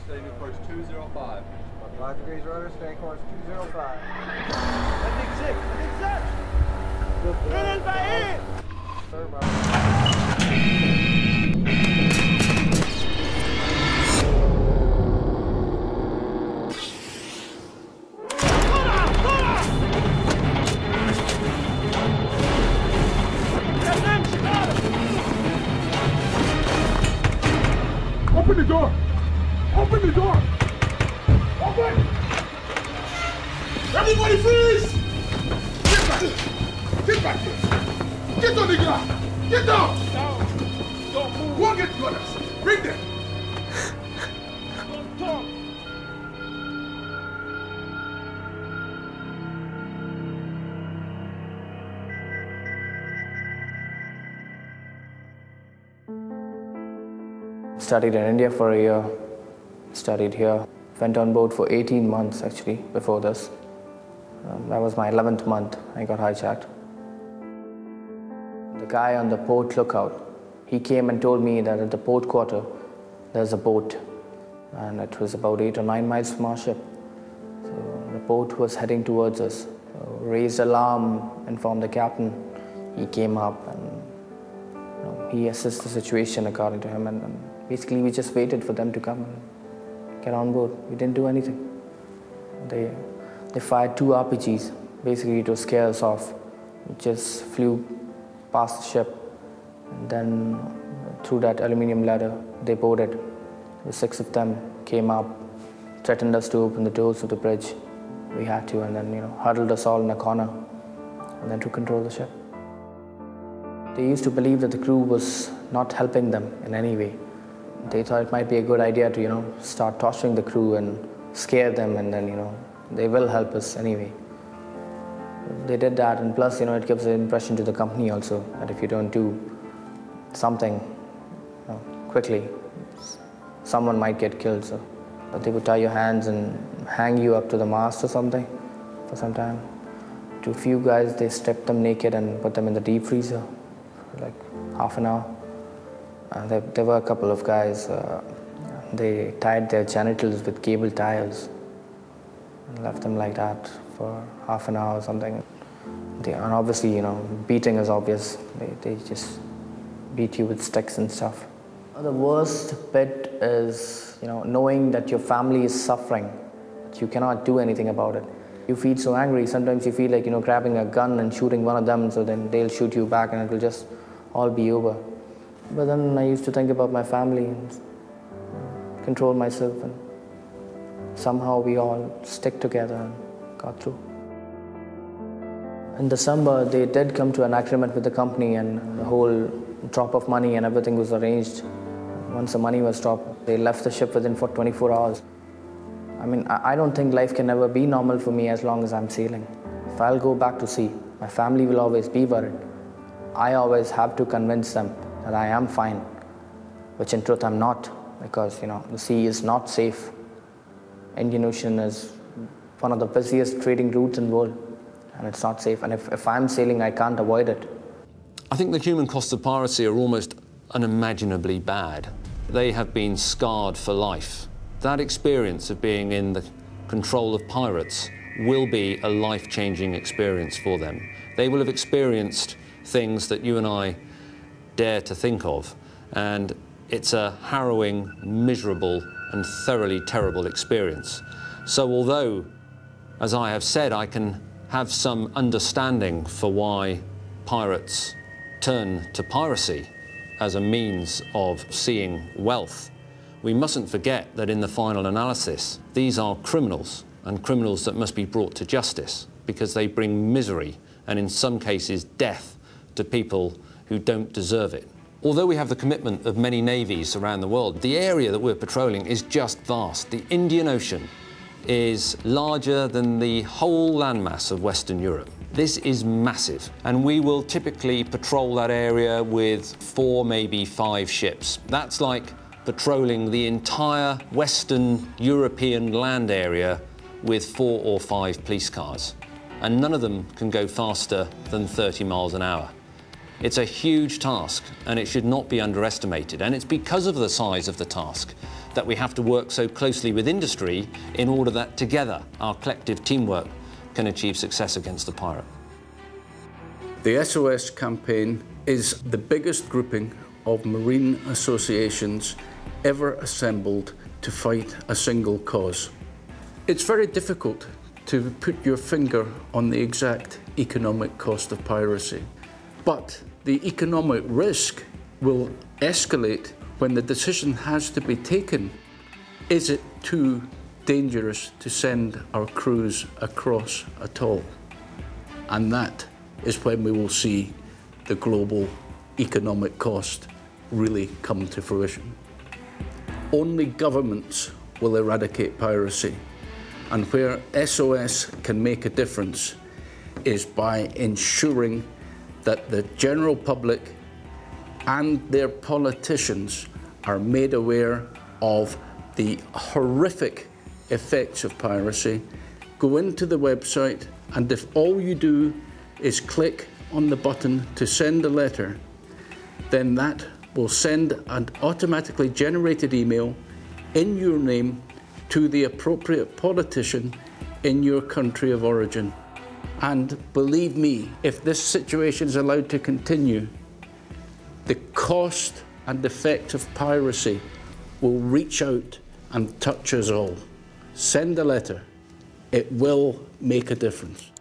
Staying course 205. 5 degrees rudder, stay course 205. Open the door! Open the door! Open! Everybody freeze! Get back! Get back here! Get on the ground! Get down! Down! Don't move! Go and get the others! Bring them! Don't talk! Studied in India for a year, studied here. Went on board for 18 months actually before this. That was my 11th month, I got hijacked. The guy on the port lookout, he came and told me that at the port quarter there's a boat, and it was about 8 or 9 miles from our ship. So the boat was heading towards us. So raised alarm, informed the captain. He came up and he assessed the situation according to him, and basically we just waited for them to come and get on board. We didn't do anything. They fired 2 RPGs. Basically to scare us off. We just flew past the ship, and then through that aluminium ladder they boarded. The 6 of them came up, threatened us to open the doors of the bridge. We had to, and then huddled us all in a corner and then took control of the ship. They used to believe that the crew was not helping them in any way. They thought it might be a good idea to, start torturing the crew and scare them, and then, they will help us anyway. They did that, and plus, it gives an impression to the company also that if you don't do something quickly, someone might get killed. So they would tie your hands and hang you up to the mast or something for some time. To a few guys, they stripped them naked and put them in the deep freezer for like half an hour. There were a couple of guys, they tied their genitals with cable ties and left them like that for half an hour or something. And obviously, beating is obvious. They just beat you with sticks and stuff. The worst bit is, knowing that your family is suffering, but you cannot do anything about it. You feel so angry. Sometimes you feel like, grabbing a gun and shooting one of them, so then they'll shoot you back and it will just all be over. But then I used to think about my family and control myself, and somehow we all stick together and got through. In December, they did come to an agreement with the company, and the whole drop of money and everything was arranged. Once the money was dropped, they left the ship within 24 hours. I mean, I don't think life can ever be normal for me as long as I'm sailing. If I'll go back to sea, my family will always be worried. I always have to convince them that I am fine, which in truth I'm not, because the sea is not safe. Indian Ocean is one of the busiest trading routes in the world, and it's not safe. And if I'm sailing, I can't avoid it. I think the human costs of piracy are almost unimaginably bad. They have been scarred for life. That experience of being in the control of pirates will be a life-changing experience for them. They will have experienced things that you and I dare to think of, and it's a harrowing, miserable and thoroughly terrible experience. So although, as I have said, I can have some understanding for why pirates turn to piracy as a means of seeing wealth, we mustn't forget that in the final analysis, these are criminals, and criminals that must be brought to justice, because they bring misery and in some cases death to people who don't deserve it. Although we have the commitment of many navies around the world, the area that we're patrolling is just vast. The Indian Ocean is larger than the whole landmass of Western Europe. This is massive, and we will typically patrol that area with 4, maybe 5 ships. That's like patrolling the entire Western European land area with 4 or 5 police cars. And none of them can go faster than 30 miles an hour. It's a huge task, and it should not be underestimated. And it's because of the size of the task that we have to work so closely with industry in order that together our collective teamwork can achieve success against the pirate. The SOS campaign is the biggest grouping of marine associations ever assembled to fight a single cause. It's very difficult to put your finger on the exact economic cost of piracy, but the economic risk will escalate when the decision has to be taken. Is it too dangerous to send our crews across at all? And that is when we will see the global economic cost really come to fruition. Only governments will eradicate piracy, and where SOS can make a difference is by ensuring that the general public and their politicians are made aware of the horrific effects of piracy. Go into the website, and if all you do is click on the button to send a letter, then that will send an automatically generated email in your name to the appropriate politician in your country of origin. And believe me, if this situation is allowed to continue, the cost and effect of piracy will reach out and touch us all. Send a letter. It will make a difference.